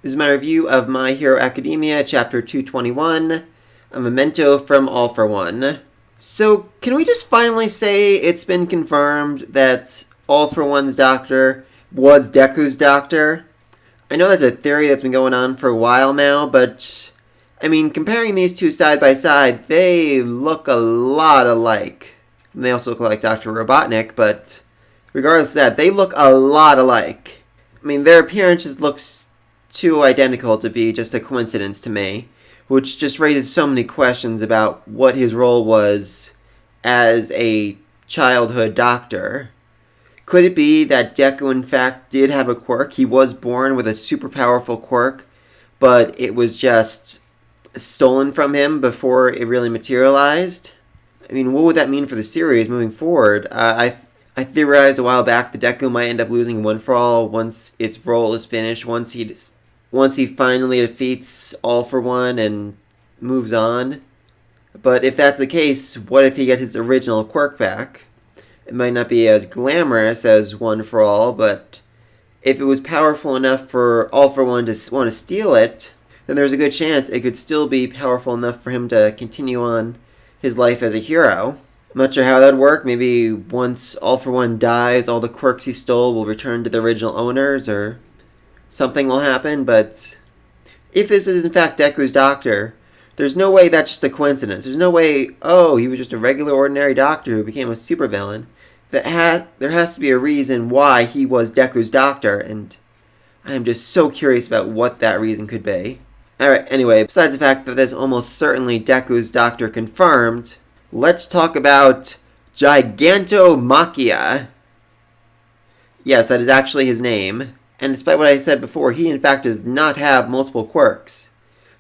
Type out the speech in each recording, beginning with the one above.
This is my review of My Hero Academia, Chapter 221, A Memento from All for One. So, can we just finally say it's been confirmed that All for One's doctor was Deku's doctor? I know that's a theory that's been going on for a while now, but, I mean, comparing these two side by side, they look a lot alike. And they also look like Dr. Robotnik, but regardless of that, they look a lot alike. I mean, their appearances look too identical to be just a coincidence to me, which just raises so many questions about what his role was as a childhood doctor. Could it be that Deku in fact did have a quirk? He was born with a super powerful quirk, but it was just stolen from him before it really materialized? I mean, what would that mean for the series moving forward? I theorized a while back that Deku might end up losing One for All once its role is finished, once he finally defeats All for One and moves on. But if that's the case, what if he gets his original quirk back? It might not be as glamorous as One for All, but if it was powerful enough for All for One to want to steal it, then there's a good chance it could still be powerful enough for him to continue on his life as a hero. I'm not sure how that'd work. Maybe once All for One dies, all the quirks he stole will return to the original owners, or something will happen. But if this is in fact Deku's doctor, there's no way that's just a coincidence. There's no way, oh, he was just a regular ordinary doctor who became a supervillain. There has to be a reason why he was Deku's doctor, and I am just so curious about what that reason could be. Alright, anyway, besides the fact that it's almost certainly Deku's doctor confirmed, let's talk about Gigantomachia. Yes, that is actually his name. And despite what I said before, he in fact does not have multiple quirks.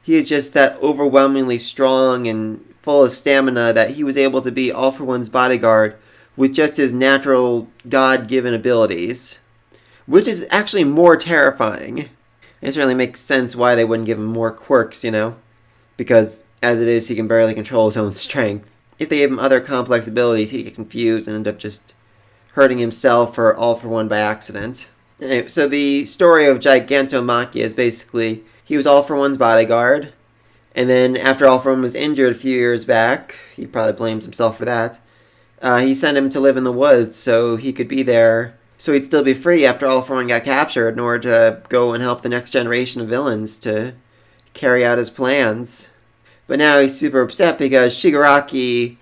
He is just that overwhelmingly strong and full of stamina that he was able to be All for One's bodyguard with just his natural God-given abilities. Which is actually more terrifying. It certainly makes sense why they wouldn't give him more quirks, because as it is, he can barely control his own strength. If they gave him other complex abilities, he'd get confused and end up just hurting himself or All for One by accident. Anyway, so the story of Gigantomachia is basically, he was All for One's bodyguard, and then after All for One was injured a few years back, he probably blames himself for that, he sent him to live in the woods so he could be there, so he'd still be free after All for One got captured in order to go and help the next generation of villains to carry out his plans. But now he's super upset because Shigaraki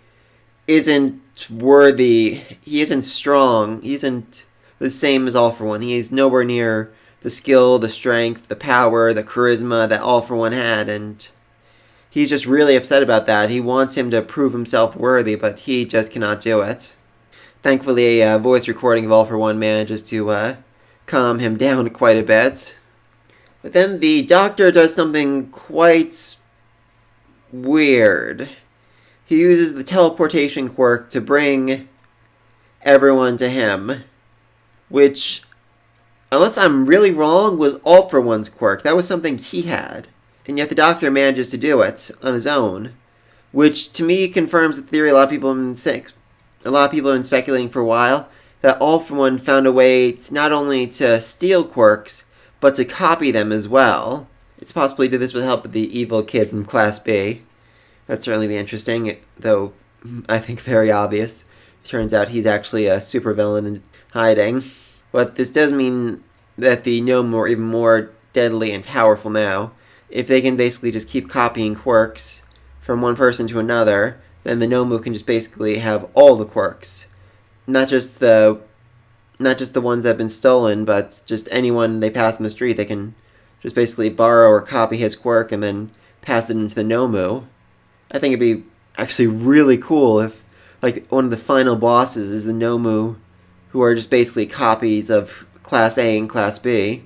isn't worthy, he isn't strong, he isn't the same as All for One. He is nowhere near the skill, the strength, the power, the charisma that All for One had, and he's just really upset about that. He wants him to prove himself worthy, but he just cannot do it. Thankfully, a voice recording of All for One manages to calm him down quite a bit. But then the doctor does something quite weird. He uses the teleportation quirk to bring everyone to him, which, unless I'm really wrong, was All for One's quirk. That was something he had. And yet the doctor manages to do it on his own, which to me confirms the theory a lot of people have been speculating for a while, that All for One found a way to not only to steal quirks, but to copy them as well. It's possible he did this with help of the evil kid from Class B. That'd certainly be interesting, though I think very obvious. It turns out he's actually a supervillain in hiding. But this does mean that the Nomu are even more deadly and powerful now. If they can basically just keep copying quirks from one person to another, then the Nomu can just basically have all the quirks. Not just the ones that have been stolen, but just anyone they pass in the street, they can just basically borrow or copy his quirk and then pass it into the Nomu. I think it'd be actually really cool if, like, one of the final bosses is the Nomu, who are just basically copies of Class A and Class B,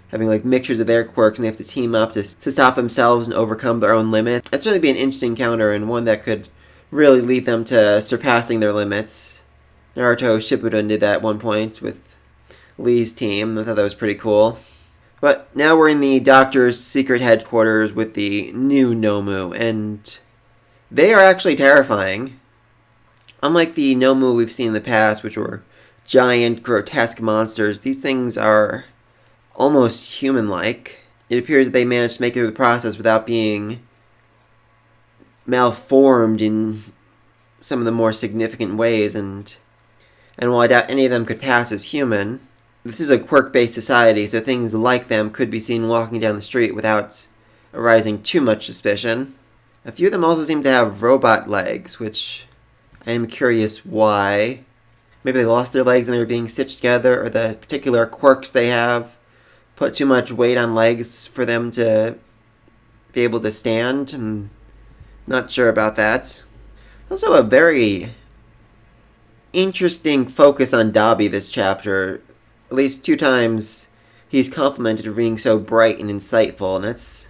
having like mixtures of their quirks, and they have to team up to stop themselves and overcome their own limits. That's really be an interesting counter, and one that could really lead them to surpassing their limits. Naruto Shippuden did that at one point with Lee's team. I thought that was pretty cool. But now we're in the Doctor's secret headquarters with the new Nomu, and they are actually terrifying. Unlike the Nomu we've seen in the past, which were giant, grotesque monsters, these things are almost human-like. it appears that they managed to make it through the process without being malformed in some of the more significant ways, and while I doubt any of them could pass as human, this is a quirk-based society, so things like them could be seen walking down the street without arising too much suspicion. A few of them also seem to have robot legs, which I am curious why. Maybe they lost their legs and they were being stitched together, or the particular quirks they have put too much weight on legs for them to be able to stand. I'm not sure about that. Also a very interesting focus on Dobby this chapter. At least 2 times he's complimented for being so bright and insightful, and that's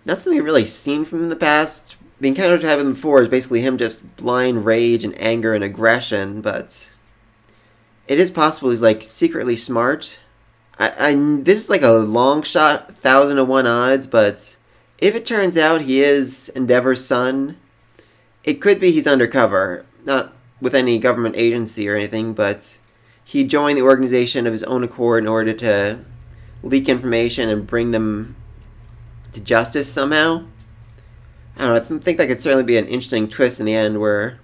not something we've really seen from him in the past. The encounter to have him before is basically him just blind rage and anger and aggression, but it is possible he's like secretly smart. This is like a long shot, 1,000 to 1 odds, but if it turns out he is Endeavor's son, it could be he's undercover, not with any government agency or anything, but he joined the organization of his own accord in order to leak information and bring them to justice somehow. I don't know, I think that could certainly be an interesting twist in the end where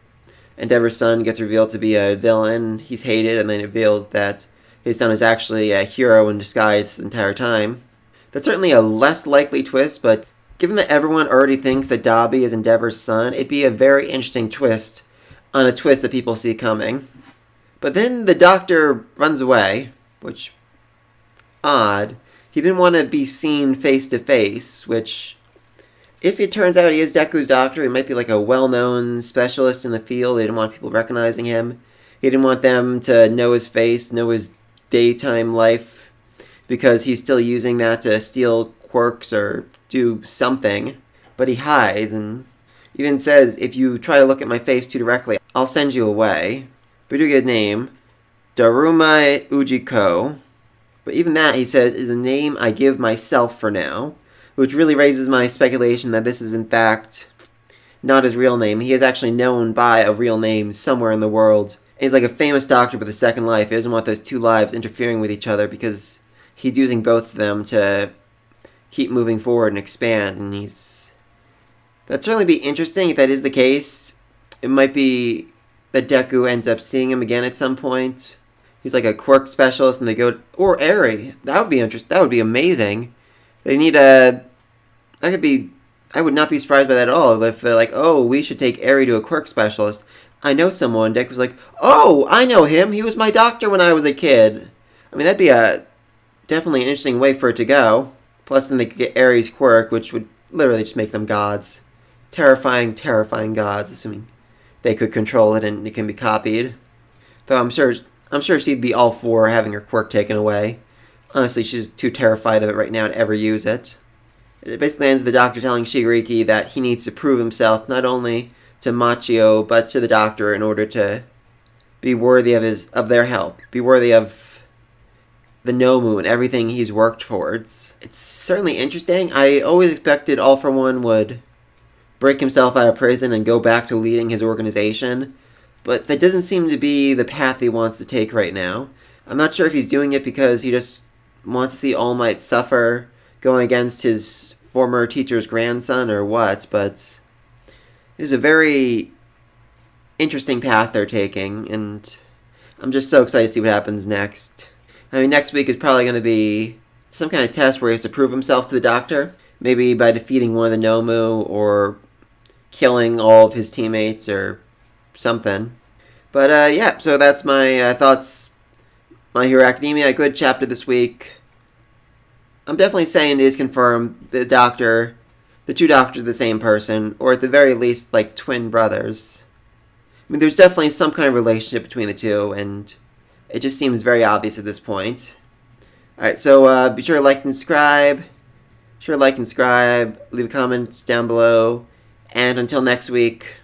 Endeavor's son gets revealed to be a villain, he's hated, and then it reveals that his son is actually a hero in disguise this entire time. That's certainly a less likely twist, but given that everyone already thinks that Dobby is Endeavor's son, it'd be a very interesting twist on a twist that people see coming. But then the Doctor runs away, which, odd. He didn't want to be seen face to face, which, if it turns out he is Deku's doctor, he might be like a well-known specialist in the field. They didn't want people recognizing him. He didn't want them to know his face, know his daytime life, because he's still using that to steal quirks or do something. But he hides and even says, if you try to look at my face too directly, I'll send you away. Pretty good name. Daruma Ujiko. But even that, he says, is a name I give myself for now, which really raises my speculation that this is in fact not his real name. He is actually known by a real name somewhere in the world. And he's like a famous doctor with a second life. He doesn't want those 2 lives interfering with each other because he's using both of them to keep moving forward and expand. And that'd certainly be interesting if that is the case. It might be that Deku ends up seeing him again at some point. He's like a quirk specialist, and they go, or Eri. That would be interesting. That would be amazing. They need a. That could be. I would not be surprised by that at all if they're like, oh, we should take Eri to a quirk specialist. I know someone. Deku's like, oh, I know him. He was my doctor when I was a kid. I mean, that'd be definitely an interesting way for it to go. Plus, then they could get Eri's quirk, which would literally just make them gods. Terrifying, terrifying gods, assuming they could control it and it can be copied. Though I'm sure she'd be all for having her quirk taken away. Honestly, she's too terrified of it right now to ever use it. It basically ends with the Doctor telling Shigariki that he needs to prove himself not only to Machio, but to the Doctor in order to be worthy of their help. Be worthy of the Nomu and everything he's worked towards. It's certainly interesting. I always expected All For One would break himself out of prison and go back to leading his organization, but that doesn't seem to be the path he wants to take right now. I'm not sure if he's doing it because he just wants to see All Might suffer going against his former teacher's grandson or what, but it's a very interesting path they're taking, and I'm just so excited to see what happens next. I mean, next week is probably going to be some kind of test where he has to prove himself to the Doctor, maybe by defeating one of the Nomu or killing all of his teammates or something. But yeah, so that's my thoughts. My Hero Academia, a good chapter this week. I'm definitely saying it is confirmed the 2 doctors are the same person, or at the very least, like twin brothers. I mean, there's definitely some kind of relationship between the 2, and it just seems very obvious at this point. Alright, so be sure to like and subscribe. Leave a comment down below. And until next week,